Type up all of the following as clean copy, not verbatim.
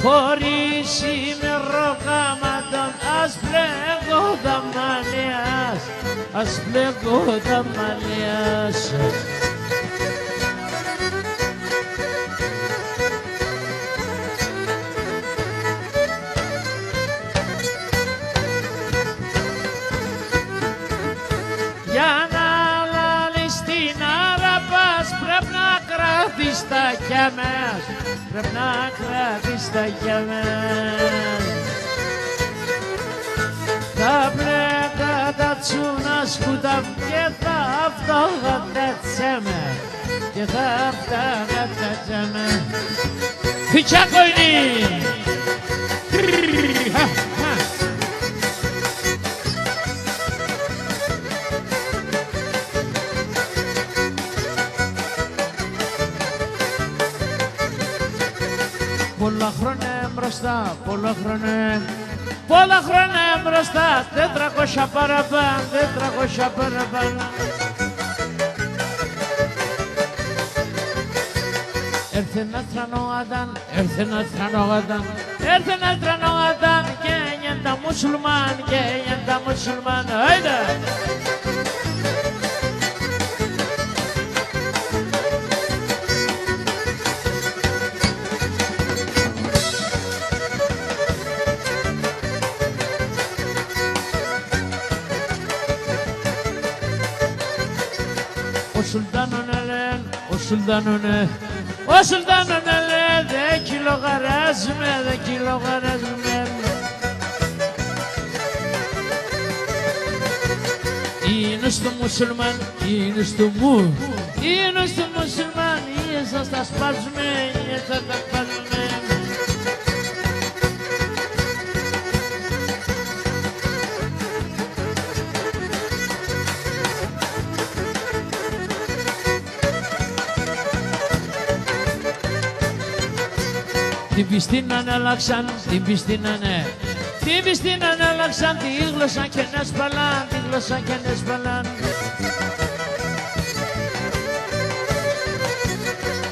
Χωρίς ημεροκάματον ας πλέγω τα μαλλιάς, ας πλέγω τα μαλλιάς. Για να λάλεις την άρα πας πρέπει να κρατείς τα κιάμες, πρέπει να κρατείς τα κιάμες. Τα πλέκα τα τσούνα σκούτα και θα αυτογατέτσεμε, και θα αυτογατέτσεμε. Φιτσάκο είναι! Πολλά χρόνια μπροστά, πολλά χρόνια μπροστά, 400 παραπάνω, 400 παραπάνω. Έρθε ένα τρανόαταν, έρθε ένα τρανόαταν, έρθε ένα τρανόαταν και ένιαν μουσουλμάν, και ένιαν μουσουλμάν, άιντε! Ο Σουλτάνον λέει δε κιλογαράζουμε, δε κιλογαράζουμε. Είναι στο μουσουλμάν, είναι στο μου, είναι στο μουσουλμάν, είναι σας τα σπάζουμε, είναι σας τα σπάζουμε. Την πιστή να αλλάξαν, την πιστή να την πιστή να αλλάξαν, τη γλώσσα και να σπαλάν, τη γλώσσα και να σπαλάν.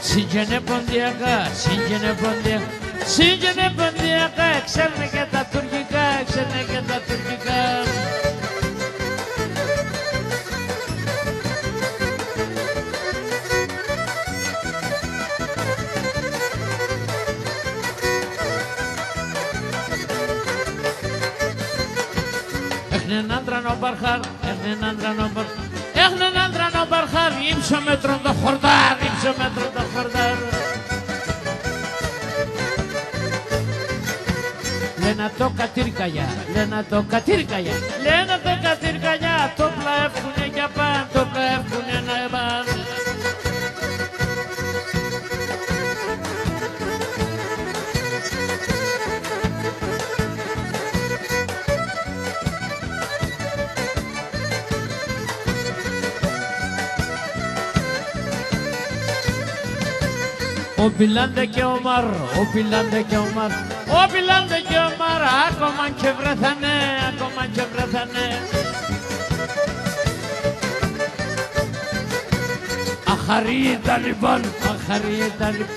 Σύγγενε ποντιακά, σύγγενε ποντιακά, σύγγενε ποντιακά, ξέρνε και τα τουρκικά, ξέρνε και τα τουρκικά. Έχνε έναν τρανόμπαρχαρ, έχνε έναν τρανόμπαρχαρ, έχνε έναν τρανόμπαρχαρ, ύψο μέτρον το χορτάρ, ύψο μέτρον το χορτάρ. Λένα το κατήρκαγια, λένα το κατήρκαγια, λένα το κατήρκαγια, το πλαεύκουνε για παν, το πλαεύκουνε να επάν. Ο Πιλάντε και ο Μαρ, ο Πιλάντε και ο Μαρ, ο Πιλάντε και ο Μαρ, ακόμα και βρεθανε, ακόμα και βρεθανε. Αχαρί Ταλιμπάν, αχαρί Ταλιμπάν,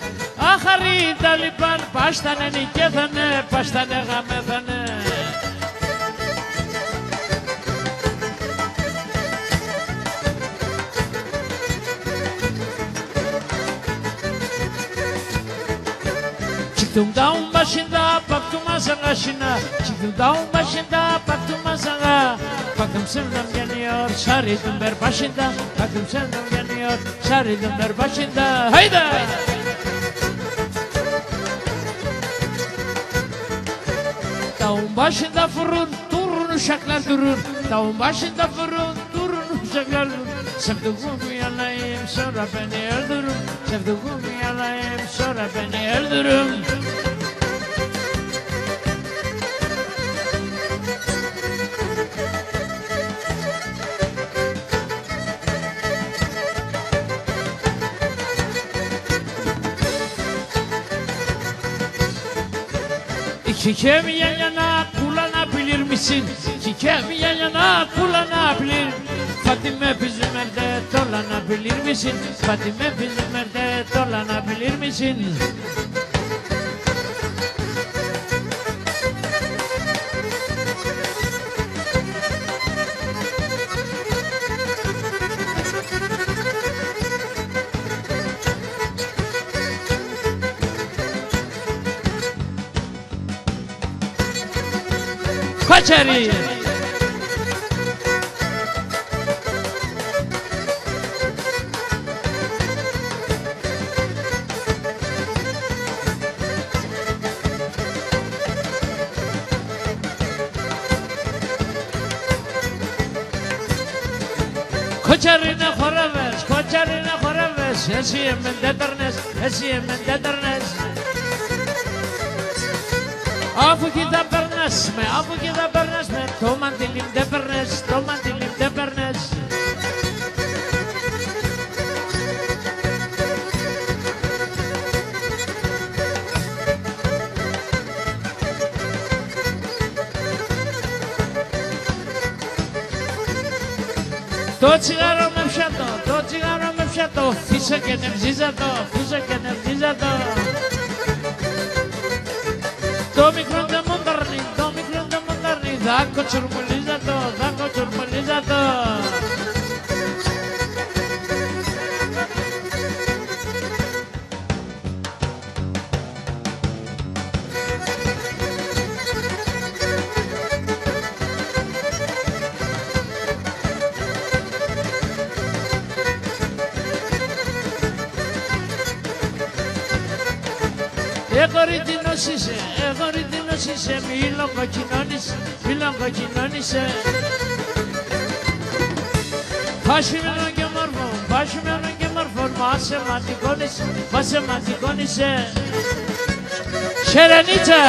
αχαρί Ταλιμπάν, πάστανε νικέθανε, πάστανε γαμέθανε. Çıktım dağın başında baktım azangaşına, çıktım dağın başında baktım azanga. Baktım sırnım yanıyor, sarıydım ber başında, baktım sırnım yanıyor, sarıydım ber başında. Haydi! Dağın başında fırın, durun uşaklar durun. Dağın başında fırın, durun uşaklar durun. Sevduğumu yalayım sonra beni öldürün. Sevduğumu yalayım sonra beni öldürün. İki kemiğe yana kullanabilir misin? misin? Çiçeğimi yayına kullanabilir. Fatime bizim evde dolanabilir misin? Fatime bizim evde dolanabilir misin? Kaçarı. Koçarine horaves, koçarine horaves, esiyemen deternes, esiyemen deternes. Αφού και τα περνάς με, αφού και τα περνάς με, το μαντιλίμ δεν περνές, το μαντιλίμ δεν περνές. Το τσιγάρο με πιάτο, το τσιγάρο με πιάτο, φύσε και νευζίζατο, φύσε και νευζίζατο. Το μικρό δεν μονταρνεί, το μικρό δεν μονταρνεί, δάκο τσουρμουλίζατο, δάκο τσουρμουλίζατο. Εγώ ρητινός είσαι, εγώ ρητινός είσαι, μίλον κοκκινώνησε. Πάσχημένο και μόρφο, πάσχημένο και μόρφο, μα σε ματικώνησε. Σερενίτσα.